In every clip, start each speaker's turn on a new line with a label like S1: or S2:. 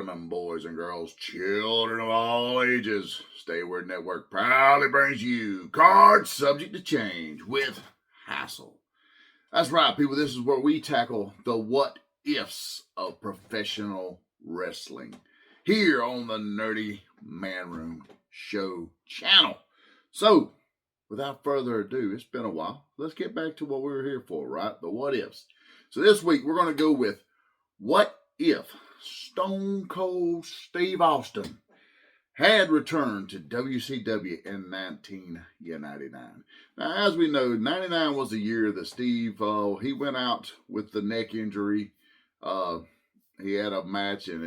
S1: gentlemen, boys and girls, children of all ages, Stay Word Network proudly brings you Cards Subject to Change with Hassel. That's right, people. This is where we tackle the what ifs of professional wrestling here on the Nerdy Man Room Show channel. So, without further ado, it's been a while. Let's get back to what we were here for, right? The what ifs. So this week we're going to go with what if Stone Cold Steve Austin had returned to WCW in 1999. Now, as we know, 99 was the year that Steve, he went out with the neck injury. He had a match, and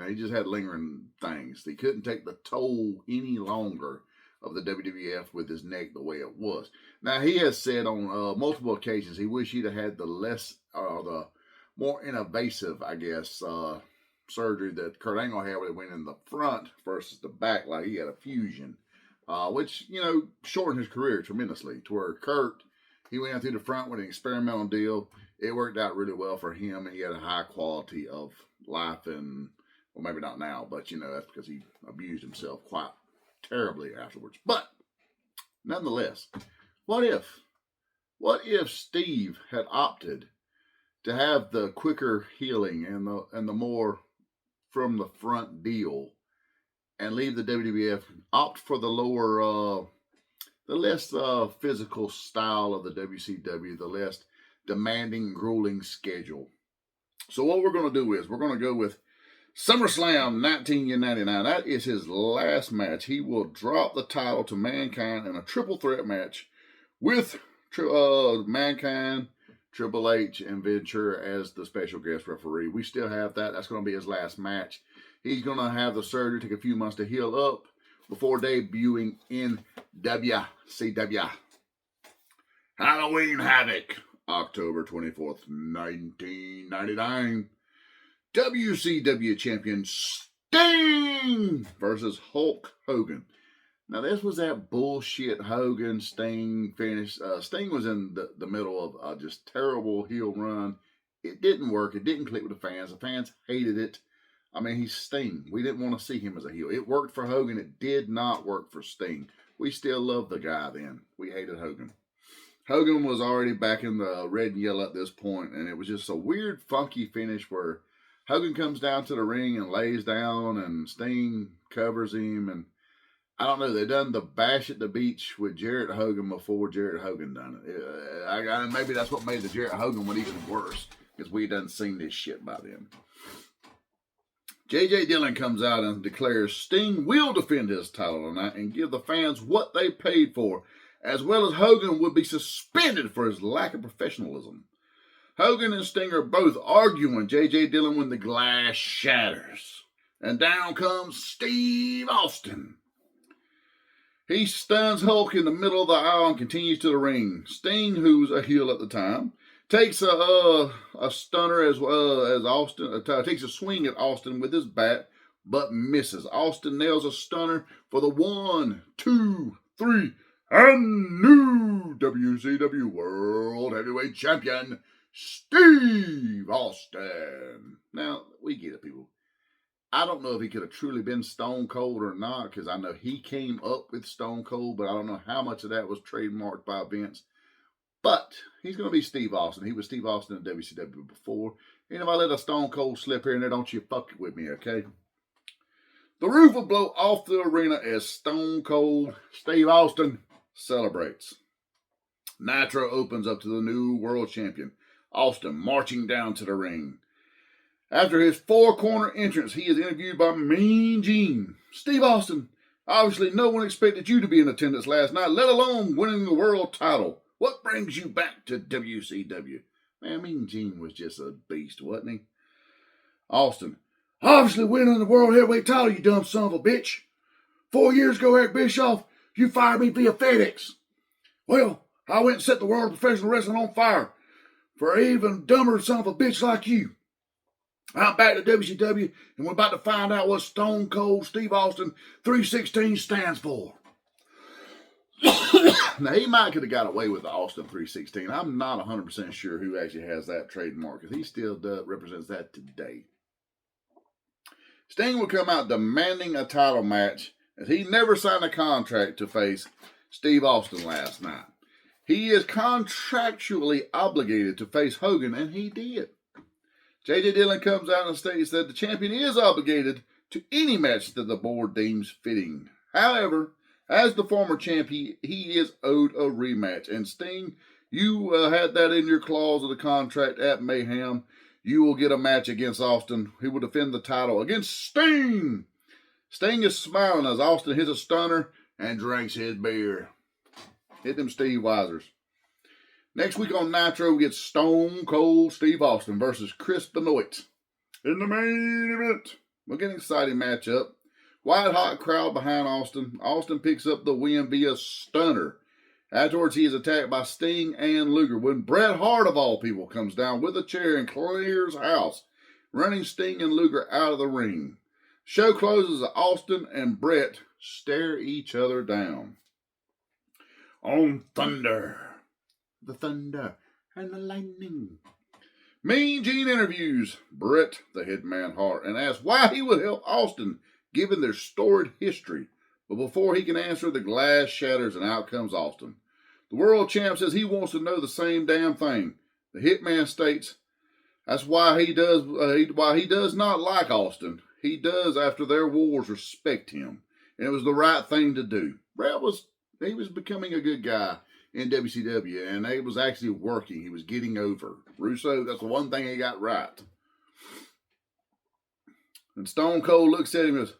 S1: he just had lingering things. He couldn't take the toll any longer of the WWF with his neck the way it was. Now, he has said on multiple occasions he wished he'd have had the more invasive, I guess, surgery that Kurt Angle had, where it went in the front versus the back, like he had a fusion, which, shortened his career tremendously, to where Kurt, he went out through the front with an experimental deal. It worked out really well for him, and he had a high quality of life, and, well, maybe not now, but, that's because he abused himself quite terribly afterwards. But, nonetheless, what if Steve had opted to have the quicker healing and the more from the front deal and leave the WWF, opt for the lower, the less physical style of the WCW, the less demanding, grueling schedule? So what we're going to do is we're going to go with SummerSlam 1999. That is his last match. He will drop the title to Mankind in a triple threat match with Mankind, Triple H, and Ventura as the special guest referee. We still have that. That's going to be his last match. He's going to have the surgery, take a few months to heal up before debuting in WCW. Halloween Havoc, October 24th, 1999. WCW champion Sting versus Hulk Hogan. Now, this was that bullshit Hogan-Sting finish. Sting was in the middle of a just terrible heel run. It didn't work. It didn't click with the fans. The fans hated it. I mean, he's Sting. We didn't want to see him as a heel. It worked for Hogan. It did not work for Sting. We still loved the guy then. We hated Hogan. Hogan was already back in the red and yellow at this point, and it was just a weird, funky finish where Hogan comes down to the ring and lays down, and Sting covers him, and I don't know. They done the bash at the beach with Jarrett Hogan before Jarrett Hogan done it. Maybe that's what made the Jarrett Hogan one even worse, because we done seen this shit by then. J.J. Dillon comes out and declares Sting will defend his title tonight and give the fans what they paid for, as well as Hogan would be suspended for his lack of professionalism. Hogan and Sting are both arguing J.J. Dillon when the glass shatters, and down comes Steve Austin. He stuns Hulk in the middle of the aisle and continues to the ring. Sting, who's a heel at the time, takes a stunner as well as Austin. Takes a swing at Austin with his bat, but misses. Austin nails a stunner for the 1, 2, 3, and new WCW World Heavyweight Champion, Steve Austin. Now, we get it, people. I don't know if he could have truly been Stone Cold or not, because I know he came up with Stone Cold, but I don't know how much of that was trademarked by Vince. But he's going to be Steve Austin. He was Steve Austin in WCW before. And if I let a Stone Cold slip here and there, don't you fuck it with me, okay? The roof will blow off the arena as Stone Cold Steve Austin celebrates. Nitro opens up to the new world champion, Austin, marching down to the ring. After his four-corner entrance, he is interviewed by Mean Gene. Steve Austin, obviously no one expected you to be in attendance last night, let alone winning the world title. What brings you back to WCW? Man, Mean Gene was just a beast, wasn't he? Austin, obviously winning the world heavyweight title, you dumb son of a bitch. 4 years ago, Eric Bischoff, you fired me via FedEx. Well, I went and set the world of professional wrestling on fire for an even dumber son of a bitch like you. I'm back to WCW, and we're about to find out what Stone Cold Steve Austin 316 stands for. Now, he might could have got away with the Austin 316. I'm not 100% sure who actually has that trademark, because he still represents that today. Sting would come out demanding a title match, as he never signed a contract to face Steve Austin last night. He is contractually obligated to face Hogan, and he did. J.J. Dillon comes out and states that the champion is obligated to any match that the board deems fitting. However, as the former champ, he is owed a rematch. And Sting, you had that in your clause of the contract at Mayhem. You will get a match against Austin. He will defend the title against Sting. Sting is smiling as Austin hits a stunner and drinks his beer. Hit them Steve Weisers. Next week on Nitro, we get Stone Cold Steve Austin versus Chris Benoit. In the main event, we'll get an exciting matchup. White hot crowd behind Austin. Austin picks up the win via stunner. Afterwards, he is attacked by Sting and Luger when Bret Hart, of all people, comes down with a chair and clears house, running Sting and Luger out of the ring. Show closes as Austin and Bret stare each other down. On Thunder, the thunder and the lightning. Mean Gene interviews Bret the Hitman Hart and asks why he would help Austin given their storied history. But before he can answer, the glass shatters and out comes Austin. The world champ says he wants to know the same damn thing. The Hitman states that's why he does not like Austin. He does, after their wars, respect him, and it was the right thing to do. Bret was becoming a good guy in WCW, and it was actually working. He was getting over. Russo, that's the one thing he got right. And Stone Cold looks at him and says,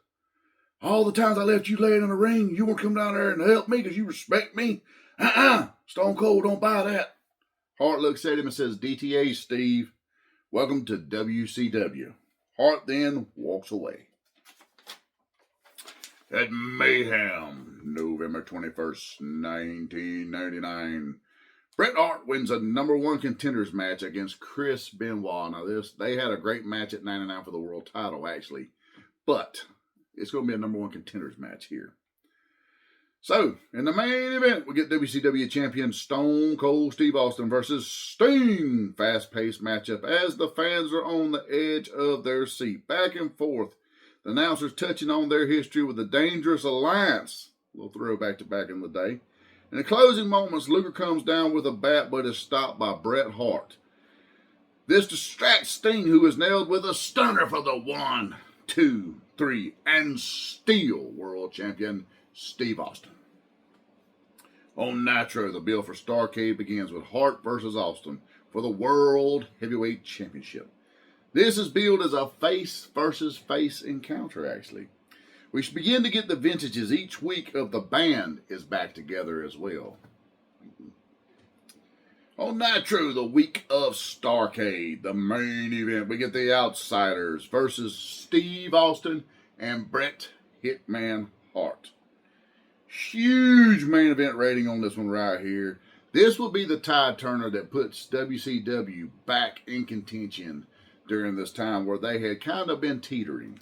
S1: all the times I left you laying in the ring, you won't come down there and help me because you respect me? Stone Cold don't buy that. Hart looks at him and says, DTA, Steve. Welcome to WCW. Hart then walks away. At Mayhem, November 21st, 1999, Bret Hart wins a #1 contenders match against Chris Benoit. Now, they had a great match at 99 for the world title, actually. But it's going to be a #1 contenders match here. So, in the main event, we get WCW champion Stone Cold Steve Austin versus Sting. Fast-paced matchup as the fans are on the edge of their seat. Back and forth. The announcers touching on their history with the Dangerous Alliance. A little throwback to back in the day. In the closing moments, Luger comes down with a bat but is stopped by Bret Hart. This distracts Sting, who is nailed with a stunner for the 1, 2, 3, and still world champion Steve Austin. On Nitro, the bill for Starcade begins with Hart versus Austin for the World Heavyweight Championship. This is billed as a face versus face encounter, actually. We should begin to get the vintages each week of the band is back together as well. On Nitro, the week of Starcade, the main event, we get the Outsiders versus Steve Austin and Bret Hitman Hart. Huge main event rating on this one right here. This will be the tide turner that puts WCW back in contention during this time where they had kind of been teetering.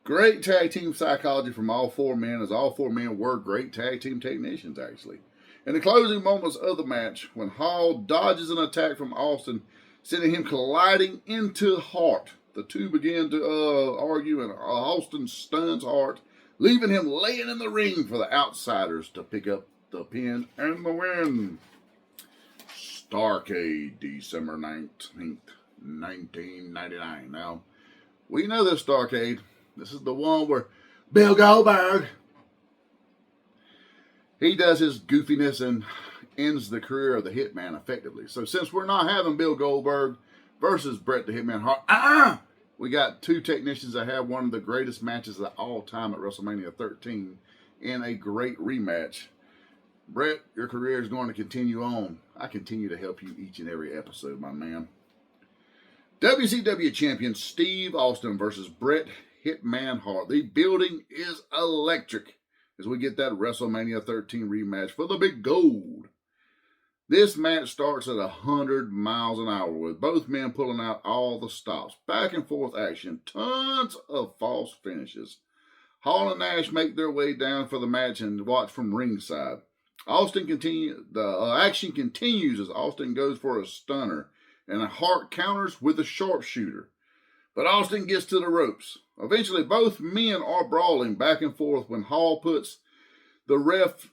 S1: Great tag team psychology from all four men, as all four men were great tag team technicians, actually. In the closing moments of the match, when Hall dodges an attack from Austin, sending him colliding into Hart, the two begin to argue, and Austin stuns Hart, leaving him laying in the ring for the Outsiders to pick up the pin and the win. Starcade, December 19th, 1999. Now, we know this Starcade. This is the one where Bill Goldberg, he does his goofiness and ends the career of the Hitman effectively. So since we're not having Bill Goldberg versus Bret the Hitman Hart, we got two technicians that have one of the greatest matches of all time at WrestleMania 13 in a great rematch. Bret, your career is going to continue on. I continue to help you each and every episode, my man. WCW champion Steve Austin versus Bret Hitman Hart. The building is electric as we get that WrestleMania 13 rematch for the big gold. This match starts at 100 miles an hour with both men pulling out all the stops. Back and forth action. Tons of false finishes. Hall and Nash make their way down for the match and watch from ringside. The action continues as Austin goes for a stunner and Hart counters with a sharpshooter. But Austin gets to the ropes. Eventually, both men are brawling back and forth when Hall grabs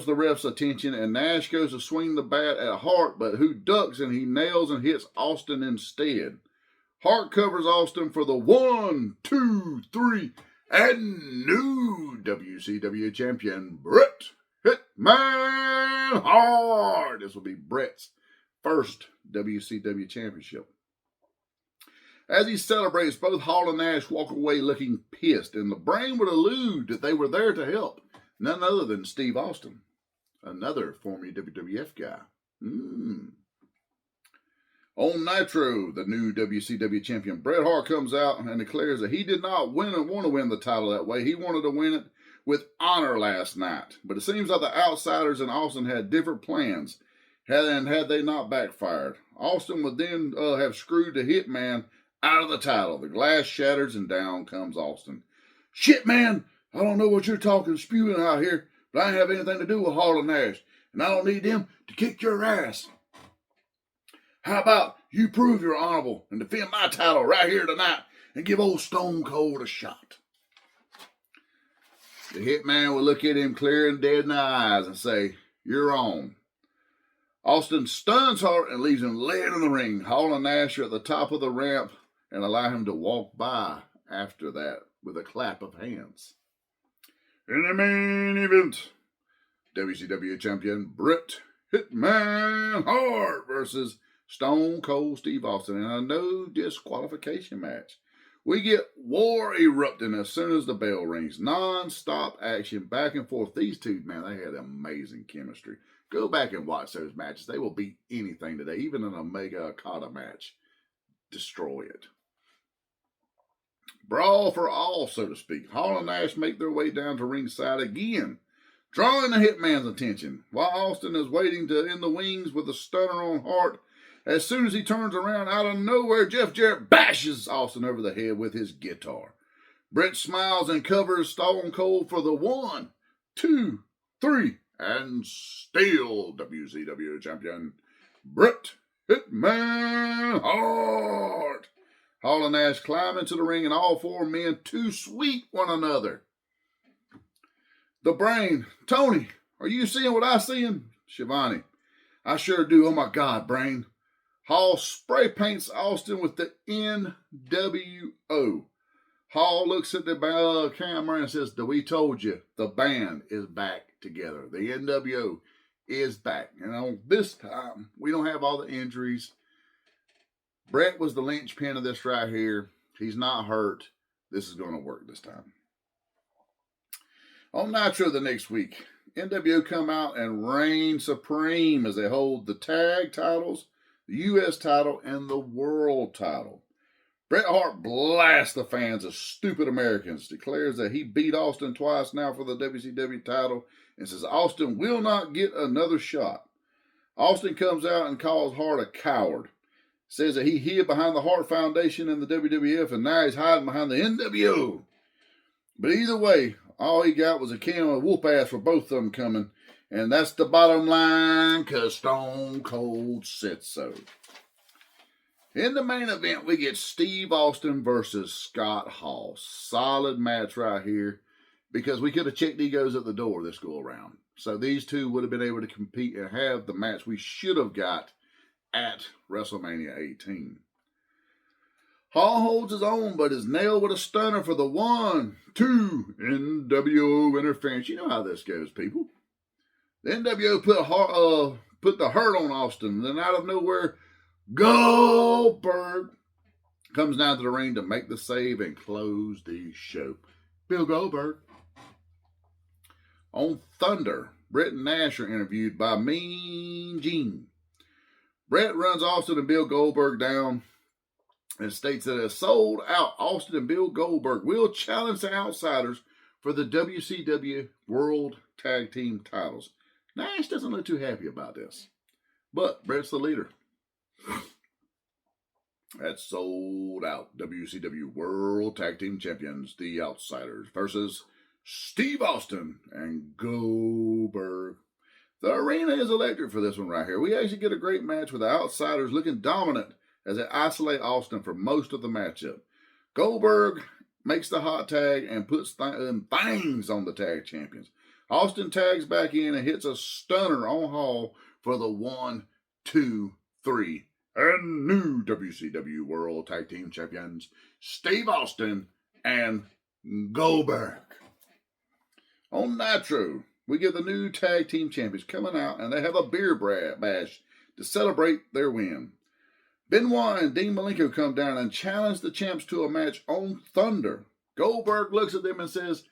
S1: the ref's attention, and Nash goes to swing the bat at Hart, but who ducks and he nails and hits Austin instead. Hart covers Austin for the 1, 2, 3, and new WCW champion, Bret Hitman Hart. This will be Bret's first WCW championship. As he celebrates, both Hall and Nash walk away looking pissed, and the brain would allude that they were there to help none other than Steve Austin, another former WWF guy. On Nitro, the new WCW champion Bret Hart comes out and declares that he did not want to win the title that way. He wanted to win it with honor last night. But it seems like the Outsiders and Austin had different plans, had they not backfired. Austin would then have screwed the Hitman out of the title. The glass shatters and down comes Austin. Shit, man, I don't know what you're spewing out here, but I ain't have anything to do with Hall and Nash, and I don't need them to kick your ass. How about you prove you're honorable and defend my title right here tonight and give old Stone Cold a shot? The Hitman will look at him clear and dead in the eyes and say, you're on. Austin stuns Hart and leaves him laying in the ring. Hall and Nash are at the top of the ramp and allow him to walk by after that with a clap of hands. In the main event, WCW champion Bret Hitman Hart versus Stone Cold Steve Austin in a no disqualification match. We get war erupting as soon as the bell rings. Non-stop action back and forth. These two, man, they had amazing chemistry. Go back and watch those matches. They will beat anything today, even an Omega Okada match. Destroy it. Brawl for all, so to speak. Hall and Nash make their way down to ringside again, drawing the Hitman's attention, while Austin is waiting to in the wings with a stunner on Hart. As soon as he turns around, out of nowhere, Jeff Jarrett bashes Austin over the head with his guitar. Bret smiles and covers Stone Cold for the 1, 2, 3, and still WCW champion Bret Hitman Hart. Hall and Nash climb into the ring, and all four men to sweep one another. The Brain, Tony, are you seeing what I'm seeing? Shivani, I sure do. Oh my God, Brain. Hall spray paints Austin with the NWO. Hall looks at the camera and says, we told you, the band is back together. The NWO is back. And on this time, we don't have all the injuries. Bret was the linchpin of this right here. He's not hurt. This is going to work this time. On Nitro the next week, NWO come out and reign supreme as they hold the tag titles, the U.S. title, and the world title. Bret Hart blasts the fans as stupid Americans, declares that he beat Austin twice now for the WCW title, and says Austin will not get another shot. Austin comes out and calls Hart a coward. Says that he hid behind the Hart Foundation in the WWF, and now he's hiding behind the NWO. But either way, all he got was a can of whoop ass for both of them coming. And that's the bottom line, because Stone Cold said so. In the main event, we get Steve Austin versus Scott Hall. Solid match right here, because we could have checked egos at the door this go around. So these two would have been able to compete and have the match we should have got at WrestleMania 18. Hall holds his own, but is nailed with a stunner for the 1, 2 NWO interference. You know how this goes, people. The NWO put the hurt on Austin. Then out of nowhere, Goldberg comes down to the ring to make the save and close the show. Bill Goldberg. On Thunder, Bret and Nash are interviewed by Mean Gene. Bret runs Austin and Bill Goldberg down and states that it's sold out. Austin and Bill Goldberg will challenge the Outsiders for the WCW World Tag Team titles. Nash doesn't look too happy about this, but Bret's the leader. That's sold out. WCW World Tag Team Champions, the Outsiders, versus Steve Austin and Goldberg. The arena is electric for this one right here. We actually get a great match with the Outsiders looking dominant as they isolate Austin for most of the matchup. Goldberg makes the hot tag and puts things on the tag champions. Austin tags back in and hits a stunner on Hall for the 1, 2, 3. And new WCW World Tag Team Champions, Steve Austin and Goldberg. On Nitro, we get the new tag team champions coming out, and they have a beer bash to celebrate their win. Benoit and Dean Malenko come down and challenge the champs to a match on Thunder. Goldberg looks at them and says,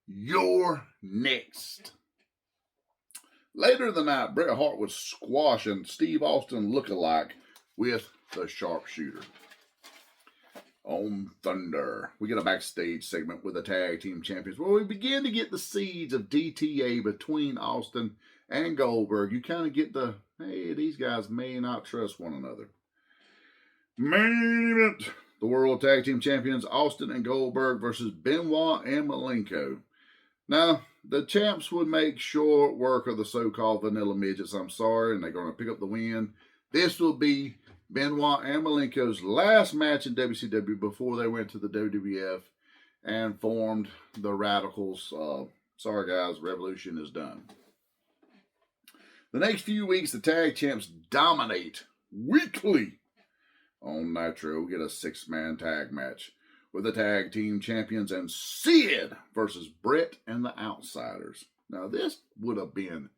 S1: "You're next." Later in the night, Bret Hart was squashing Steve Austin lookalike with the sharpshooter. On Thunder, we get a backstage segment with the tag team champions where we begin to get the seeds of DTA between Austin and Goldberg. You kind of get the, hey, these guys may not trust one another. Main event, the World Tag Team Champions, Austin and Goldberg versus Benoit and Malenko. Now, the champs would make short work of the so-called vanilla midgets, I'm sorry, and they're going to pick up the win. This will be Benoit and Malenko's last match in WCW before they went to the WWF and formed the Radicals. Sorry, guys, Revolution is done. The next few weeks, the tag champs dominate weekly. On Nitro, we get a 6-man tag match with the tag team champions and Sid versus Bret and the Outsiders. Now, this would have been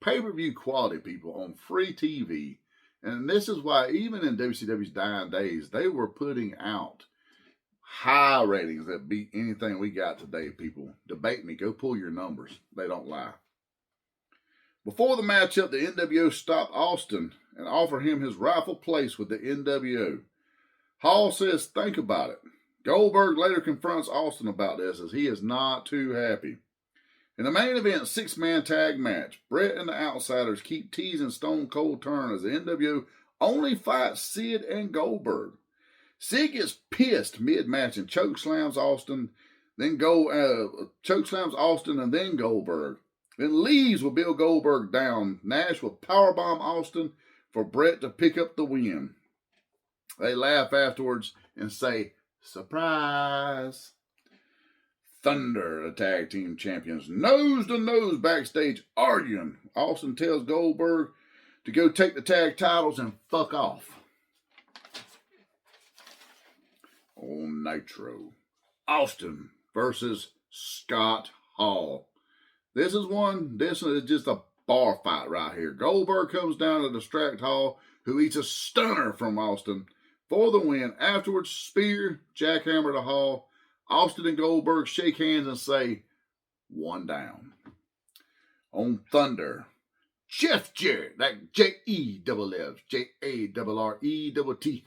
S1: pay-per-view quality, people, on free TV. And this is why, even in WCW's dying days, they were putting out high ratings that beat anything we got today, people. Debate me. Go pull your numbers. They don't lie. Before the matchup, the NWO stopped Austin and offered him his rightful place with the NWO. Hall says, think about it. Goldberg later confronts Austin about this as he is not too happy. In the main event 6-man tag match, Bret and the Outsiders keep teasing Stone Cold Turner as the NWO only fights Sid and Goldberg. Sid gets pissed mid-match and chokeslams Austin, and then Goldberg. Then leaves with Bill Goldberg down. Nash will powerbomb Austin for Bret to pick up the win. They laugh afterwards and say, surprise. Thunder, the tag team champions, nose to nose backstage arguing. Austin tells Goldberg to go take the tag titles and fuck off. On Nitro, Austin versus Scott Hall. This is just a bar fight right here. Goldberg comes down to distract Hall, who eats a stunner from Austin for the win. Afterwards, spear, jackhammer to Hall. Austin and Goldberg shake hands and say, one down. On Thunder, Jeff Jarrett, that J-E-double-F, J-A-R-R-E-double-T.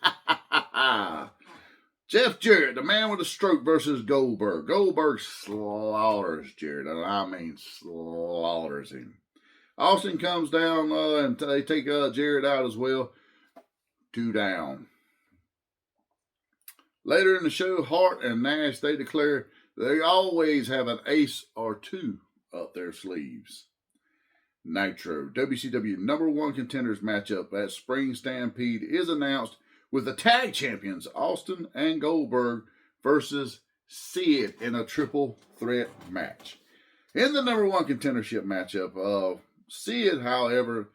S1: Jeff Jarrett, the man with a stroke versus Goldberg. Goldberg slaughters Jarrett, and I mean slaughters him. Austin comes down and they take Jarrett out as well. 2 down. Later in the show, Hart and Nash, they declare they always have an ace or two up their sleeves. Nitro, WCW #1 contenders matchup at Spring Stampede is announced with the tag champions Austin and Goldberg versus Sid in a triple threat match. In the #1 contendership matchup, Sid, however,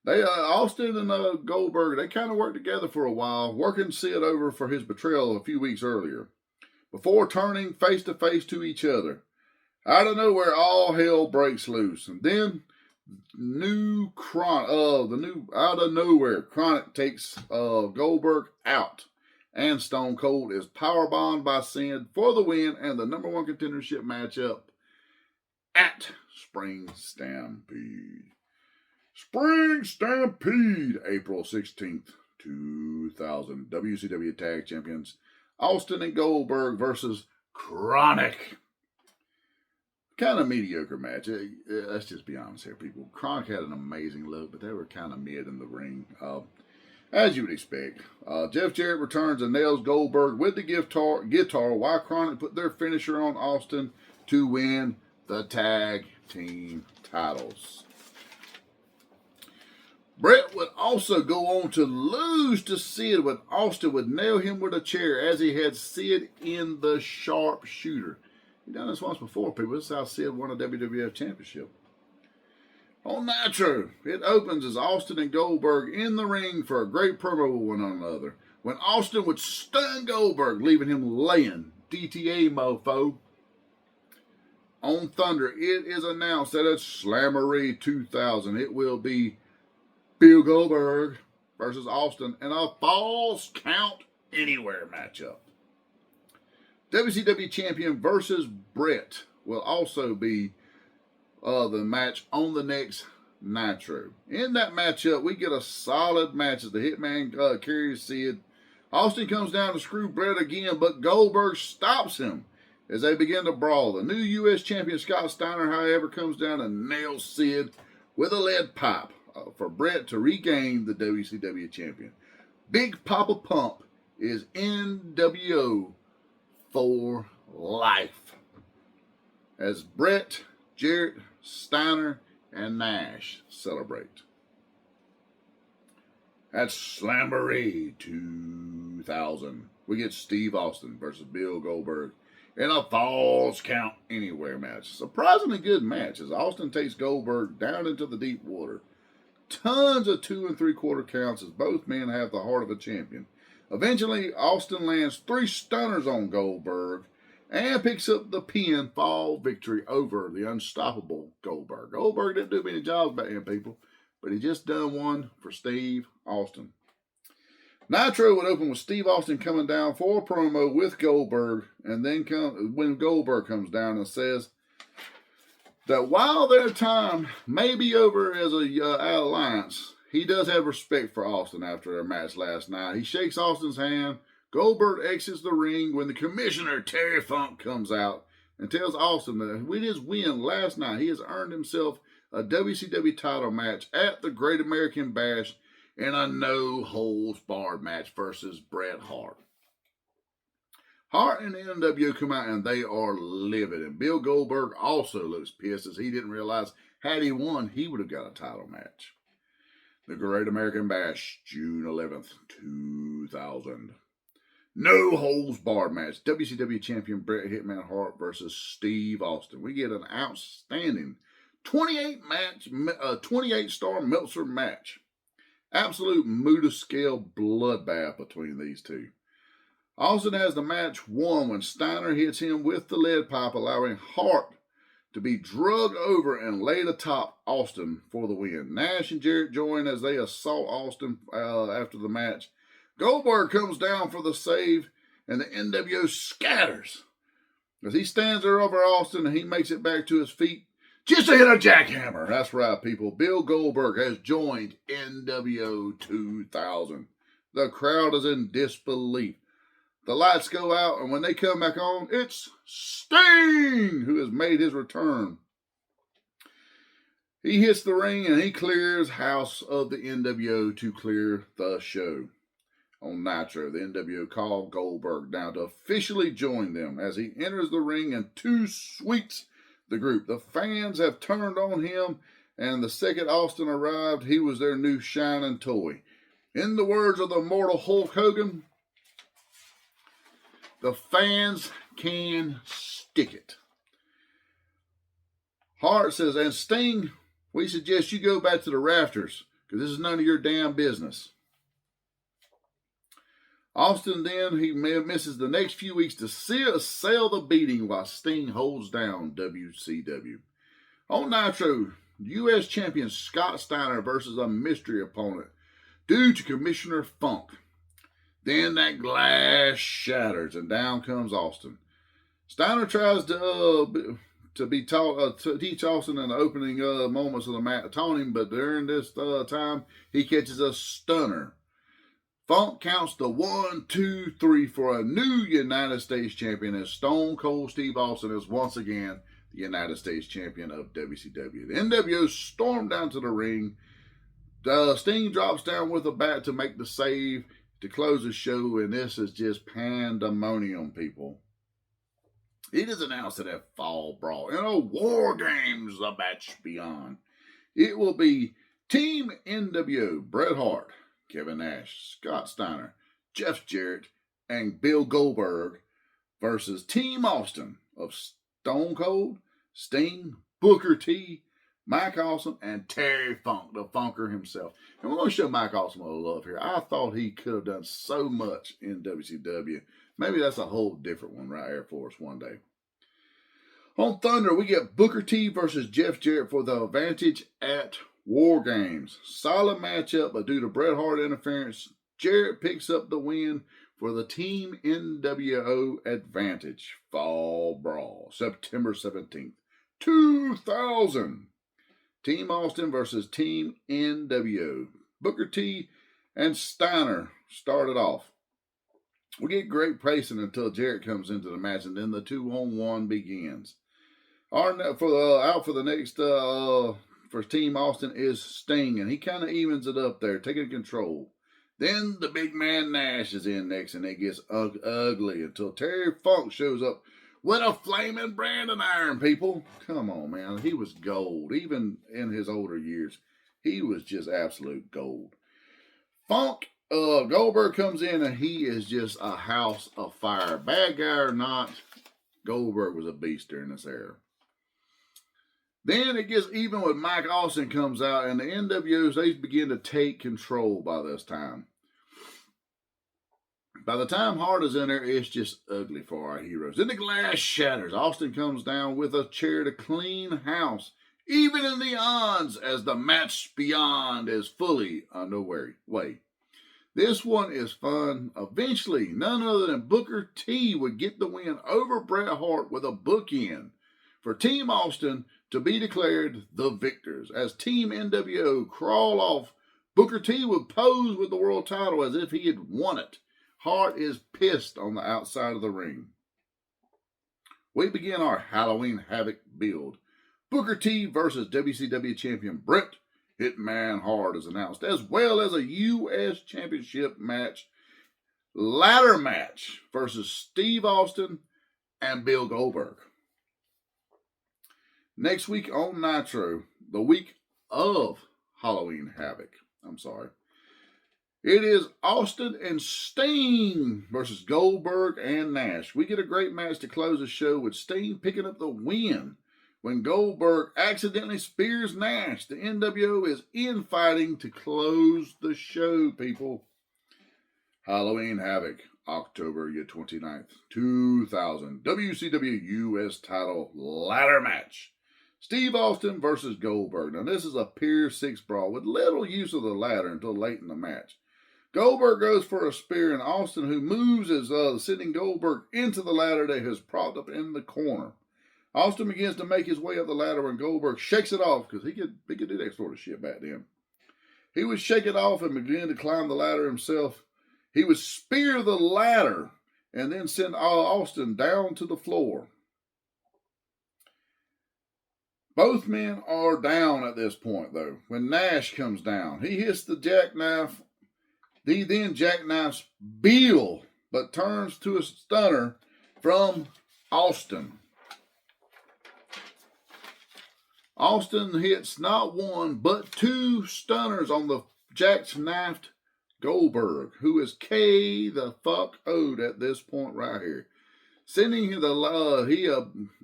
S1: Austin and Goldberg, they kind of worked together for a while, working Sid over for his betrayal a few weeks earlier, before turning face to face to each other. Out of nowhere, all hell breaks loose, and then out of nowhere, Chronic takes Goldberg out, and Stone Cold is powerbombed by Sid for the win and the #1 contendership matchup at Spring Stampede. Spring Stampede, April 16th, 2000. WCW Tag Champions Austin and Goldberg versus Chronic. Kind of mediocre match. Let's just be honest here, people. Chronic had an amazing look, but they were kind of mid in the ring. As you would expect. Jeff Jarrett returns and nails Goldberg with the guitar while Chronic put their finisher on Austin to win the tag team titles. Bret would also go on to lose to Sid when Austin would nail him with a chair as he had Sid in the sharpshooter. He done this once before, people. This is how Sid won a WWF championship. On Nitro, it opens as Austin and Goldberg in the ring for a great promo with one another. When Austin would stun Goldberg, leaving him laying. DTA mofo. On Thunder, it is announced that at Slamboree 2000, it will be Bill Goldberg versus Austin in a Falls Count Anywhere matchup. WCW Champion versus Bret will also be the match on the next Nitro. In that matchup, we get a solid match as the Hitman carries Sid. Austin comes down to screw Bret again, but Goldberg stops him as they begin to brawl. The new U.S. champion Scott Steiner, however, comes down and nails Sid with a lead pipe for Bret to regain the WCW champion. Big Papa Pump is NWO for life as Bret, Jarrett, Steiner, and Nash celebrate. At Slamboree 2000, we get Steve Austin versus Bill Goldberg in a Falls Count Anywhere match. Surprisingly good match as Austin takes Goldberg down into the deep water. Tons of 2 3/4 counts as both men have the heart of a champion. Eventually, Austin lands 3 stunners on Goldberg and picks up the pinfall victory over the unstoppable Goldberg. Goldberg didn't do many jobs back then, people, but he just done one for Steve Austin. Nitro would open with Steve Austin coming down for a promo with Goldberg, and then when Goldberg comes down and says that while their time may be over as a alliance, he does have respect for Austin after their match last night. He shakes Austin's hand. Goldberg exits the ring when the commissioner, Terry Funk, comes out and tells Austin that with his win last night, he has earned himself a WCW title match at the Great American Bash in a no-holds-barred match versus Bret Hart. Hart and the NWO come out and they are livid. And Bill Goldberg also looks pissed as he didn't realize had he won, he would have got a title match. The Great American Bash, June 11th, 2000. No holds barred match. WCW champion Bret Hitman Hart versus Steve Austin. We get an outstanding 28-star Meltzer match. Absolute Muda scale bloodbath between these two. Austin has the match won when Steiner hits him with the lead pipe, allowing Hart to be drugged over and laid atop Austin for the win. Nash and Jarrett join as they assault Austin after the match. Goldberg comes down for the save, and the NWO scatters as he stands there over Austin and he makes it back to his feet just to hit a jackhammer. That's right, people. Bill Goldberg has joined NWO 2000. The crowd is in disbelief. The lights go out, and when they come back on, it's Sting who has made his return. He hits the ring, and he clears house of the NWO to clear the show. On Nitro, the NWO call Goldberg down to officially join them as he enters the ring and sweeps the group. The fans have turned on him, and the second Austin arrived, he was their new shining toy. In the words of the immortal Hulk Hogan, the fans can stick it. Hart says, and Sting, we suggest you go back to the rafters because this is none of your damn business. Austin then, he misses the next few weeks to sell the beating while Sting holds down WCW. On Nitro, U.S. champion Scott Steiner versus a mystery opponent due to Commissioner Funk. Then that glass shatters and down comes Austin. Steiner tries to teach Austin in the opening moments of the match, taunting, but during this time, he catches a stunner. Funk counts the 1, 2, 3 for a new United States champion as Stone Cold Steve Austin is once again the United States champion of WCW. The NWO storm down to the ring. Sting drops down with a bat to make the save to close the show, and this is just pandemonium, people. It is announced that at Fall Brawl, in a War Games, the match beyond, it will be Team NWO, Bret Hart, Kevin Nash, Scott Steiner, Jeff Jarrett, and Bill Goldberg versus Team Austin of Stone Cold, Sting, Booker T, Mike Awesome, and Terry Funk, the Funker himself. And we're going to show Mike Awesome a little love here. I thought he could have done so much in WCW. Maybe that's a whole different one right here for us one day. On Thunder, we get Booker T versus Jeff Jarrett for the advantage at War Games. Solid matchup, but due to Bret Hart interference, Jarrett picks up the win for the Team NWO advantage. Fall Brawl, September 17th, 2000. Team Austin versus Team NWO. Booker T and Steiner started off. We get great pacing until Jarrett comes into the match, and then the 2-on-1 begins. Out for the next for Team Austin is Sting, and he kind of evens it up there, taking control. Then the big man Nash is in next, and it gets ugly until Terry Funk shows up with a flaming branding iron, people. Come on, man. He was gold. Even in his older years, he was just absolute gold. Goldberg comes in, and he is just a house of fire. Bad guy or not, Goldberg was a beast during this era. Then it gets even when Mike Austin comes out, and the NWOs, they begin to take control by this time. By the time Hart is in there, it's just ugly for our heroes. Then the glass shatters. Austin comes down with a chair to clean house, even in the odds, as the match beyond is fully underway. This one is fun. Eventually, none other than Booker T would get the win over Bret Hart with a bookend for Team Austin to be declared the victors. As Team NWO crawl off, Booker T would pose with the world title as if he had won it. Hart is pissed on the outside of the ring. We begin our Halloween Havoc build. Booker T versus WCW champion Bret Hitman Hart is announced, as well as a U.S. Championship match, ladder match versus Steve Austin and Bill Goldberg. Next week on Nitro, the week of Halloween Havoc, it is Austin and Sting versus Goldberg and Nash. We get a great match to close the show with Sting picking up the win when Goldberg accidentally spears Nash. The NWO is infighting to close the show, people. Halloween Havoc, October 29th, 2000. WCW U.S. title ladder match. Steve Austin versus Goldberg. Now, this is a Pier 6 brawl with little use of the ladder until late in the match. Goldberg goes for a spear, and Austin, who moves, is sending Goldberg into the ladder that has propped up in the corner. Austin begins to make his way up the ladder when Goldberg shakes it off, because he could do that sort of shit back then. He would shake it off and begin to climb the ladder himself. He would spear the ladder and then send Austin down to the floor. Both men are down at this point, though. When Nash comes down, he hits the jackknife. He then jackknifes Bill, but turns to a stunner from Austin. Austin hits not one, but two stunners on the jackknifed Goldberg, who is K the fuck O'd at this point right here.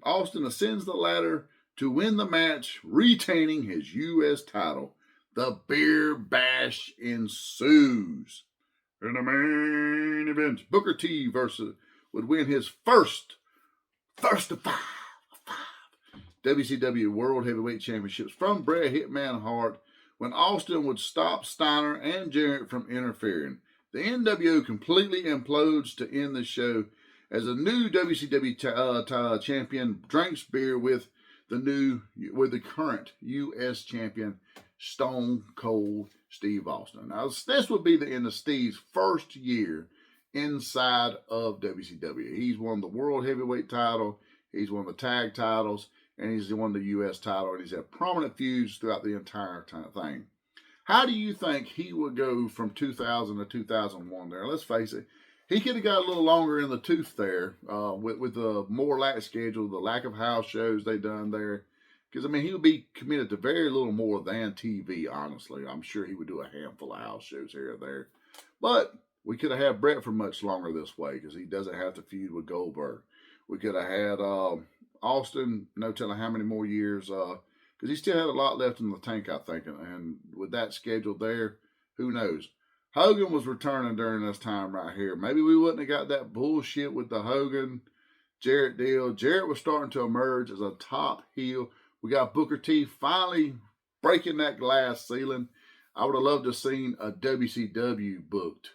S1: Austin ascends the ladder to win the match, retaining his U.S. title. The beer bash ensues. In the main event, Booker T would win his first of five WCW World Heavyweight Championships from Bret Hitman Hart when Austin would stop Steiner and Jarrett from interfering. The NWO completely implodes to end the show as a new WCW champion drinks beer with the current U.S. champion Stone Cold Steve Austin. Now, this would be the end of Steve's first year inside of WCW. He's won the World Heavyweight title, he's won the tag titles, and he's won the U.S. title, and he's had prominent feuds throughout the entire thing. How do you think he would go from 2000 to 2001 there? Let's face it, he could have got a little longer in the tooth there with the more lax schedule, the lack of house shows they done there. Because, I mean, he would be committed to very little more than TV, honestly. I'm sure he would do a handful of house shows here or there. But we could have had Brett for much longer this way because he doesn't have to feud with Goldberg. We could have had Austin, no telling how many more years, because he still had a lot left in the tank, I think. And with that schedule there, who knows? Hogan was returning during this time right here. Maybe we wouldn't have got that bullshit with the Hogan Jarrett deal. Jarrett was starting to emerge as a top heel. We got Booker T finally breaking that glass ceiling. I would have loved to have seen a WCW booked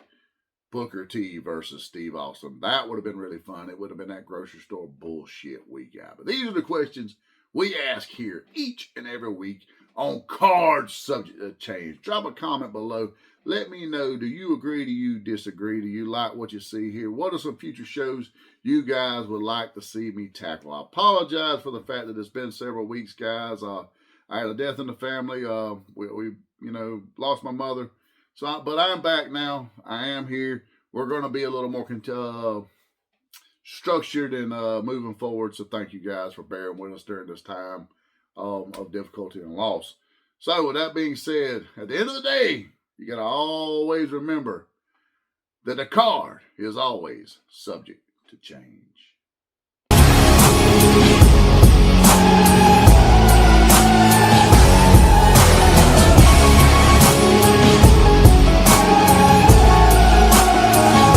S1: Booker T versus Steve Austin. That would have been really fun. It would have been that grocery store bullshit we got. But these are the questions we ask here each and every week on Card Subject to Change. Drop a comment below. Let me know, do you agree, do you disagree? Do you like what you see here? What are some future shows you guys would like to see me tackle? I apologize for the fact that it's been several weeks, guys. I had a death in the family. We lost my mother. But I'm back now. I am here. We're going to be a little more structured and moving forward. So thank you guys for bearing with us during this time of difficulty and loss. So with that being said, at the end of the day, you got to always remember that the card is always subject to change.